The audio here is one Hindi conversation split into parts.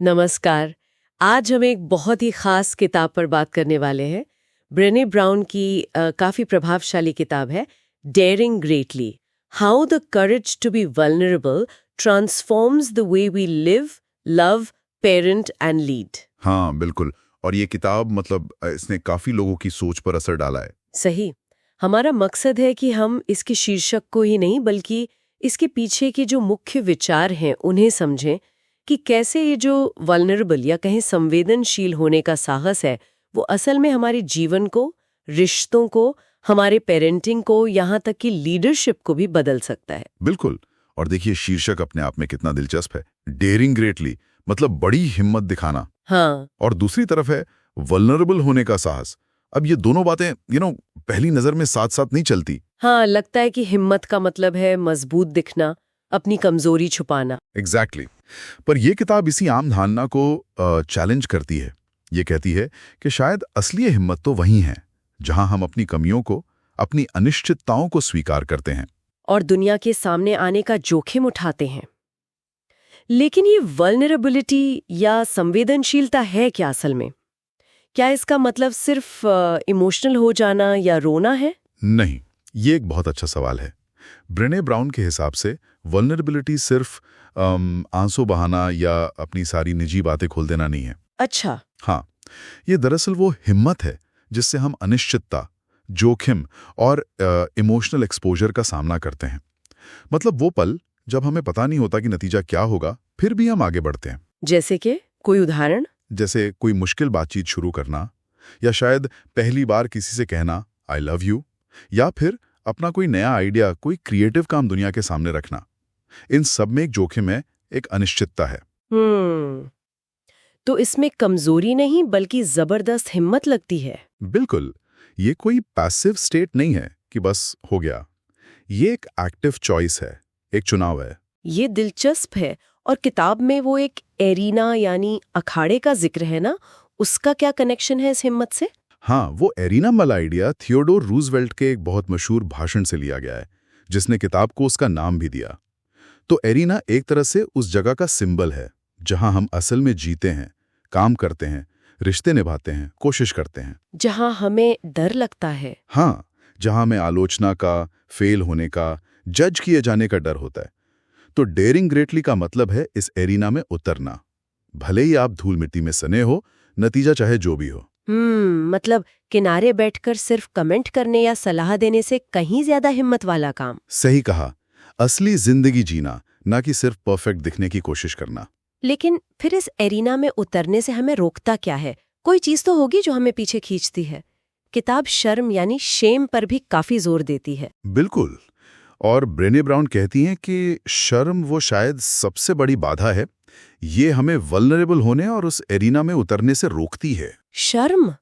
नमस्कार। आज हम एक बहुत ही खास किताब पर बात करने वाले हैं। ब्रेने ब्राउन की काफी प्रभावशाली किताब है daring greatly, how the courage to be vulnerable transforms the way we live, love, parent and lead. हाँ, बिल्कुल। और ये किताब इसने काफ़ी लोगों की सोच पर असर डाला है। सही। हमारा मकसद है कि हम इसके शीर्षक को ही नहीं बल्कि इसके पीछे के जो मुख्य विचार हैं उन्हें समझें कि कैसे ये जो वल्नरेबल या कहीं संवेदनशील होने का साहस है वो असल में हमारे जीवन को, रिश्तों को, हमारे पेरेंटिंग को, यहाँ तक कि लीडरशिप को भी बदल सकता है। बिल्कुल। और देखिए शीर्षक अपने आप में कितना दिलचस्प है। डेयरिंग ग्रेटली मतलब बड़ी हिम्मत दिखाना। हाँ। और दूसरी तरफ है वल्नरेबल होने का साहस। अब ये दोनों बातें पहली नज़र में साथ साथ नहीं चलती। हाँ, लगता है कि हिम्मत का मतलब है मजबूत दिखना, अपनी कमजोरी छुपाना। एग्जैक्टली पर यह किताब इसी आम धारणा को चैलेंज करती है। ये कहती है कि शायद असली हिम्मत तो वहीं है जहां हम अपनी कमियों को, अपनी अनिश्चितताओं को स्वीकार करते हैं और दुनिया के सामने आने का जोखिम उठाते हैं। लेकिन ये वल्नरेबिलिटी या संवेदनशीलता है क्या असल में? क्या इसका मतलब सिर्फ इमोशनल हो जाना या रोना है? नहीं, ये एक बहुत अच्छा सवाल है। ब्रेने ब्राउन के हिसाब से वल्नरेबिलिटी सिर्फ आंसू बहाना या अपनी सारी निजी बातें खोल देना नहीं है। अच्छा। हाँ, ये दरअसल वो हिम्मत है जिससे हम अनिश्चितता, जोखिम और इमोशनल एक्सपोजर का सामना करते हैं। मतलब वो पल जब हमें पता नहीं होता कि नतीजा क्या होगा, फिर भी हम आगे बढ़ते हैं। जैसे कि कोई उदाहरण? जैसे कोई मुश्किल बातचीत शुरू करना, या शायद पहली बार किसी से कहना आई लव यू, या फिर अपना कोई नया आइडिया, कोई क्रिएटिव काम दुनिया के सामने रखना। इन सब में एक जोखिम है, एक अनिश्चितता है। तो इसमें कमजोरी नहीं बल्कि जबरदस्त हिम्मत लगती है। बिल्कुल। ये कोई पैसिव स्टेट नहीं है कि बस हो गया। ये एक एक्टिव चॉइस है, एक चुनाव है। ये दिलचस्प है। और किताब में वो एक एरीना यानी अखाड़े का जिक्र है ना, उसका क्या कनेक्शन है इस हिम्मत से? हाँ, वो एरिना वाला आइडिया थियोडोर रूजवेल्ट के एक बहुत मशहूर भाषण से लिया गया है, जिसने किताब को उसका नाम भी दिया। तो एरिना एक तरह से उस जगह का सिंबल है जहां हम असल में जीते हैं, काम करते हैं, रिश्ते निभाते हैं, कोशिश करते हैं। जहां हमें डर लगता है। हाँ, जहां हमें आलोचना का, फेल होने का, जज किए जाने का डर होता है। तो डेयरिंग ग्रेटली का मतलब है इस एरिना में उतरना। भले ही आप धूल मिट्टी में सने हो, नतीजा चाहे जो भी हो। मतलब किनारे बैठकर सिर्फ कमेंट करने या सलाह देने से कहीं ज्यादा हिम्मत वाला काम। सही कहा। असली जिंदगी जीना, ना कि सिर्फ परफेक्ट दिखने की कोशिश करना। लेकिन फिर इस एरिना में उतरने से हमें रोकता क्या है? कोई चीज तो होगी जो हमें पीछे खींचती है। किताब शर्म यानी शेम पर भी काफी जोर देती है। बिल्कुल। और ब्रेने ब्राउन कहती हैं कि शर्म वो शायद सबसे बड़ी बाधा है। ये हमें वल्नरेबल होने और उस एरिना में उतरने से रोकती है। शर्म?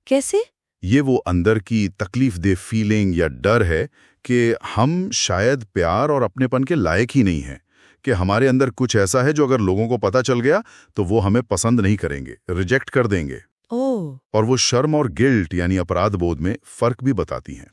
कैसे? ये वो अंदर की तकलीफदेह फीलिंग या डर है कि हम शायद प्यार और अपनेपन के लायक ही नहीं हैं, कि हमारे अंदर कुछ ऐसा है जो अगर लोगों को पता चल गया तो वो हमें पसंद नहीं करेंगे, रिजेक्ट कर देंगे। ओह। और वो शर्म और गिल्ट यानी अपराध बोध में फर्क भी बताती हैं।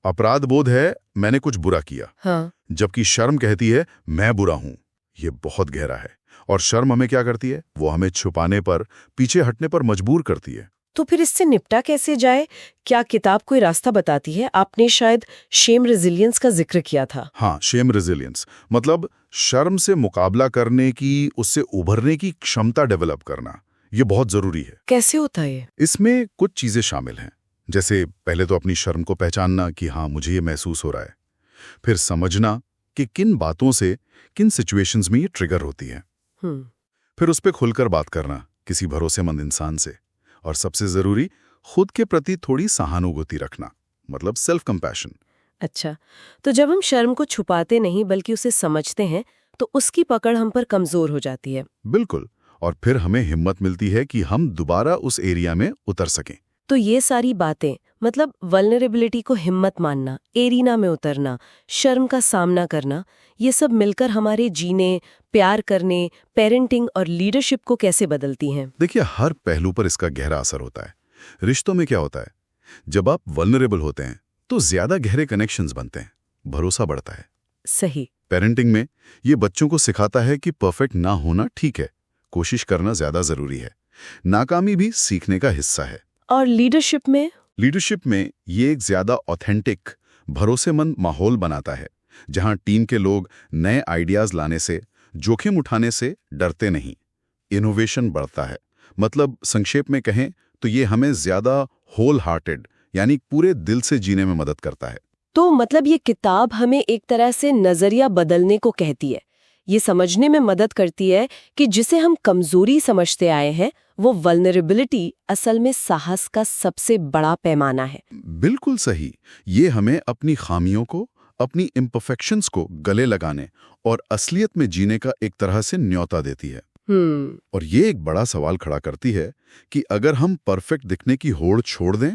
अपराध बोध है मैंने कुछ बुरा किया, हाँ। जबकि शर्म कहती है मैं बुरा हूं। ये बहुत गहरा है। और शर्म हमें क्या करती है? वो हमें छुपाने पर, पीछे हटने पर मजबूर करती है। तो फिर इससे निपटा कैसे जाए? क्या किताब कोई रास्ता बताती है? आपने शायद शेम रेजिलियंस का जिक्र किया था। हाँ, शेम रेजिलियंस मतलब शर्म से मुकाबला करने की, उससे उभरने की क्षमता डेवलप करना। ये बहुत जरूरी है। कैसे होता है ये? इसमें कुछ चीजें शामिल हैं। जैसे पहले तो अपनी शर्म को पहचानना कि हाँ, मुझे ये महसूस हो रहा है। फिर समझना कि किन बातों से, किन सिचुएशंस में ये ट्रिगर होती है। फिर उस पर खुलकर बात करना किसी भरोसेमंद इंसान से। और सबसे जरूरी, खुद के प्रति थोड़ी सहानुभूति रखना, मतलब सेल्फ कंपैशन। अच्छा, तो जब हम शर्म को छुपाते नहीं बल्कि उसे समझते हैं तो उसकी पकड़ हम पर कमजोर हो जाती है। बिल्कुल। और फिर हमें हिम्मत मिलती है कि हम दोबारा उस एरिया में उतर सकें। तो ये सारी बातें, मतलब वल्नरेबिलिटी को हिम्मत मानना, एरिना में उतरना, शर्म का सामना करना, ये सब मिलकर हमारे जीने, प्यार करने, पेरेंटिंग और लीडरशिप को कैसे बदलती हैं? देखिए, हर पहलू पर इसका गहरा असर होता है। रिश्तों में क्या होता है? जब आप वल्नरेबल होते हैं तो ज्यादा गहरे कनेक्शंस बनते हैं, भरोसा बढ़ता है। सही। पेरेंटिंग में ये बच्चों को सिखाता है कि परफेक्ट ना होना ठीक है, कोशिश करना ज्यादा जरूरी है। नाकामी भी सीखने का हिस्सा है। और लीडरशिप में? लीडरशिप में ये एक ज्यादा ऑथेंटिक, भरोसेमंद माहौल बनाता है, जहां टीम के लोग नए आइडियाज लाने से, जोखिम उठाने से डरते नहीं। इनोवेशन बढ़ता है। मतलब संक्षेप में कहें तो ये हमें ज्यादा होल हार्टेड यानी पूरे दिल से जीने में मदद करता है। तो मतलब ये किताब हमें एक तरह से नजरिया बदलने को कहती है। ये समझने में मदद करती है कि जिसे हम कमजोरी समझते आए हैं, वो वल्नरेबिलिटी असल में साहस का सबसे बड़ा पैमाना है। बिल्कुल सही। ये हमें अपनी खामियों को, अपनी इम्परफेक्शंस को गले लगाने और असलियत में जीने का एक तरह से न्योता देती है। और ये एक बड़ा सवाल खड़ा करती है कि अगर हम परफेक्ट दिखने की होड़ छोड़ दें,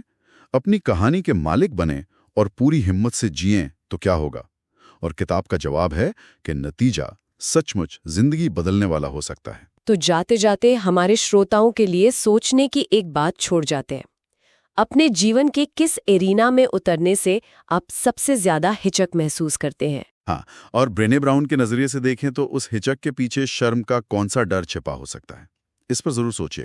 अपनी कहानी के मालिक बने और पूरी हिम्मत से जिएं तो क्या होगा? और किताब का जवाब है कि नतीजा सचमुच जिंदगी बदलने वाला हो सकता है। तो जाते जाते हमारे श्रोताओं के लिए सोचने की एक बात छोड़ जाते हैं। अपने जीवन के किस एरिना में उतरने से आप सबसे ज्यादा हिचक महसूस करते हैं? हाँ, और ब्रेने ब्राउन के नजरिए से देखें तो उस हिचक के पीछे शर्म का कौन सा डर छिपा हो सकता है? इस पर जरूर सोचिए।